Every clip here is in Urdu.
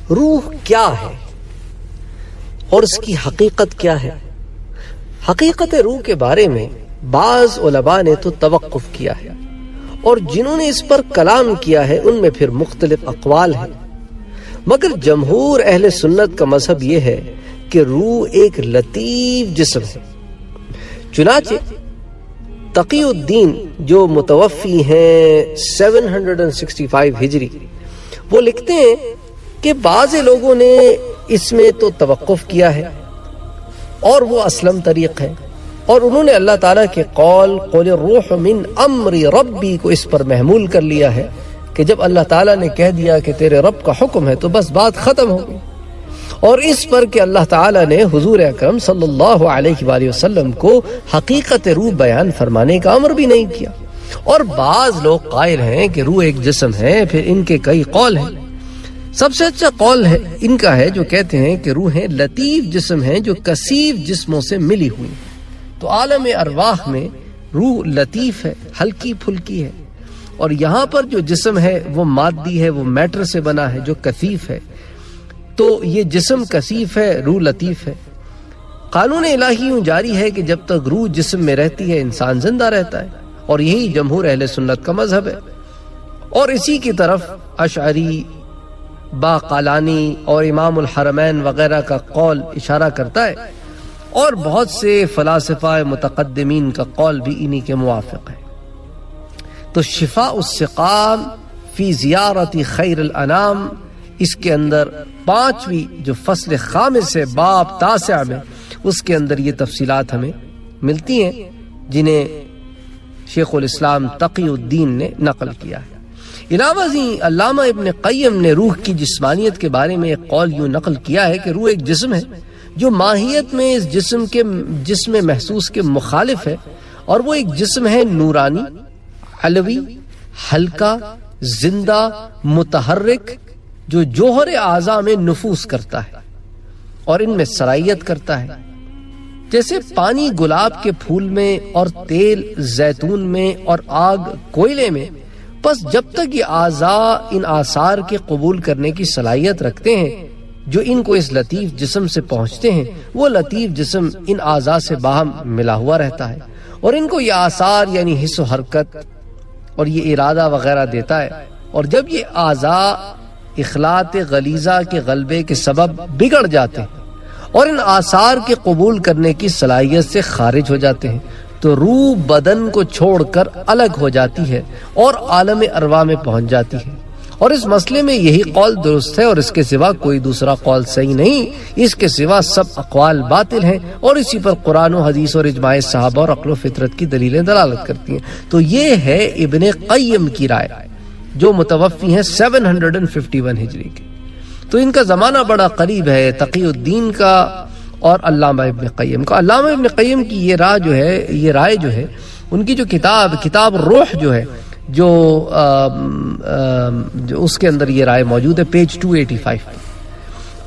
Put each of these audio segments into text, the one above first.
روح کیا ہے اور اس کی حقیقت کیا ہے؟ حقیقت روح کے بارے میں بعض علماء نے تو توقف کیا ہے، اور جنہوں نے اس پر کلام کیا ہے ان میں پھر مختلف اقوال ہیں، مگر جمہور اہل سنت کا مذہب یہ ہے کہ روح ایک لطیف جسم ہے۔ چنانچہ تقی الدین جو متوفی ہیں 765 ہجری، وہ لکھتے ہیں کہ بعض لوگوں نے اس میں تو توقف کیا ہے اور وہ اسلم طریق ہے، اور انہوں نے اللہ تعالیٰ کے قول قول الروح من امر ربی کو اس پر محمول کر لیا ہے کہ جب اللہ تعالیٰ نے کہہ دیا کہ تیرے رب کا حکم ہے تو بس بات ختم ہو گئی، اور اس پر کہ اللہ تعالیٰ نے حضور اکرم صلی اللہ علیہ وآلہ وسلم کو حقیقت روح بیان فرمانے کا امر بھی نہیں کیا۔ اور بعض لوگ قائل ہیں کہ روح ایک جسم ہے، پھر ان کے کئی قول ہیں۔ سب سے اچھا قول ہے ان کا ہے جو کہتے ہیں کہ روحیں لطیف جسم ہیں جو کثیف جسموں سے ملی ہوئی، تو عالم ارواح میں روح لطیف ہے، ہلکی پھلکی ہے، اور یہاں پر جو جسم ہے وہ مادی ہے، وہ میٹر سے بنا ہے جو کثیف ہے، تو یہ جسم کثیف ہے، روح لطیف ہے۔ قانون الہی یوں جاری ہے کہ جب تک روح جسم میں رہتی ہے انسان زندہ رہتا ہے، اور یہی جمہور اہل سنت کا مذہب ہے، اور اسی کی طرف اشعری، باقلانی اور امام الحرمین وغیرہ کا قول اشارہ کرتا ہے، اور بہت سے فلاسفہ متقدمین کا قول بھی انہی کے موافق ہے۔ تو شفاء السقام فی زیارت خیر الانام، اس کے اندر 5ویں جو فصل خامس ہے باب 9 میں، اس کے اندر یہ تفصیلات ہمیں ملتی ہیں جنہیں شیخ الاسلام تقی الدین نے نقل کیا ہے۔ علاوہ ازیں علامہ ابن قیم نے روح کی جسمانیت کے بارے میں ایک قول یوں نقل کیا ہے کہ روح ایک جسم ہے جو ماہیت میں اس جسم محسوس کے مخالف ہے، اور وہ ایک جسم ہے نورانی، علوی، ہلکا، زندہ، متحرک، جو جوہر اعضاء میں نفوذ کرتا ہے اور ان میں سرائیت کرتا ہے، جیسے پانی گلاب کے پھول میں اور تیل زیتون میں اور آگ کوئلے میں۔ پس جب تک یہ اعضاء ان آثار کے قبول کرنے کی صلاحیت رکھتے ہیں جو ان کو اس لطیف جسم سے پہنچتے ہیں، وہ لطیف جسم ان اعضاء سے باہم ملا ہوا رہتا ہے، اور ان کو یہ آثار یعنی حس و حرکت اور یہ ارادہ وغیرہ دیتا ہے، اور جب یہ اعضاء اخلاط غلیظہ کے غلبے کے سبب بگڑ جاتے ہیں اور ان آثار کے قبول کرنے کی صلاحیت سے خارج ہو جاتے ہیں، تو روح بدن کو چھوڑ کر الگ ہو جاتی ہے اور عالم ارواح میں پہنچ جاتی ہے۔ اور اس مسئلے میں یہی قول درست ہے، اور اس کے سوا کوئی دوسرا قول صحیح نہیں، اس کے سوا سب اقوال باطل ہیں، اور اسی پر قرآن و حدیث اور اجماع صحابہ اور عقل و فطرت کی دلیلیں دلالت کرتی ہیں۔ تو یہ ہے ابن قیم کی رائے جو متوفی ہیں 751 ہجری کے، تو ان کا زمانہ بڑا قریب ہے تقی الدین کا اور علامہ ابن قیم کا۔ علامہ ابن قیم کی یہ رائے جو ہے ان کی جو کتاب روح جو ہے، جو اس کے اندر یہ رائے موجود ہے پیج 285 پر۔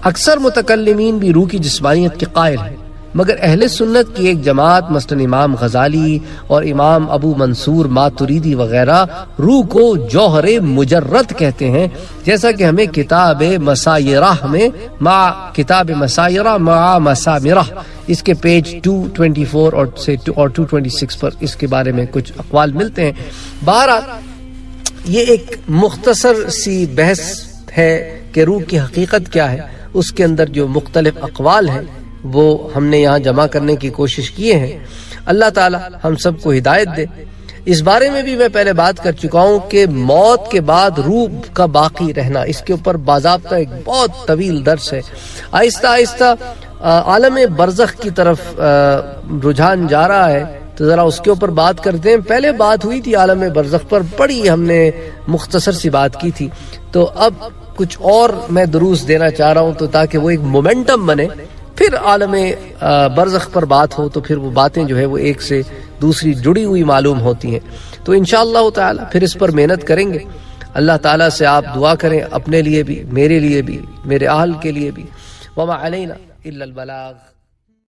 اکثر متکلمین بھی روح کی جسمانیت کے قائل ہیں، مگر اہل سنت کی ایک جماعت مثلا امام غزالی اور امام ابو منصور ماتریدی وغیرہ روح کو جوہر مجرد کہتے ہیں، جیسا کہ ہمیں کتاب مسایرہ میں کتاب مسایرہ مع مسامرہ اس کے پیج 224 اور 226 پر اس کے بارے میں کچھ اقوال ملتے ہیں۔ بہرحال یہ ایک مختصر سی بحث ہے کہ روح کی حقیقت کیا ہے، اس کے اندر جو مختلف اقوال ہیں وہ ہم نے یہاں جمع کرنے کی کوشش کیے ہیں۔ اللہ تعالی ہم سب کو ہدایت دے۔ اس بارے میں بھی میں پہلے بات کر چکا ہوں کہ موت کے بعد روح کا باقی رہنا، اس کے اوپر باضابطہ ایک بہت طویل درس ہے۔ آہستہ آہستہ عالم برزخ کی طرف رجحان جا رہا ہے، تو ذرا اس کے اوپر بات کرتے ہیں۔ پہلے بات ہوئی تھی عالم برزخ پر، بڑی ہم نے مختصر سی بات کی تھی، تو اب کچھ اور میں دروس دینا چاہ رہا ہوں تو تاکہ وہ ایک مومنٹم بنے، پھر عالم برزخ پر بات ہو تو پھر وہ باتیں جو ہے وہ ایک سے دوسری جڑی ہوئی معلوم ہوتی ہیں۔ تو انشاءاللہ تعالی پھر اس پر محنت کریں گے۔ اللہ تعالیٰ سے آپ دعا کریں اپنے لیے بھی، میرے لیے بھی، میرے اہل کے لیے بھی۔ وما علینا الا البلاغ۔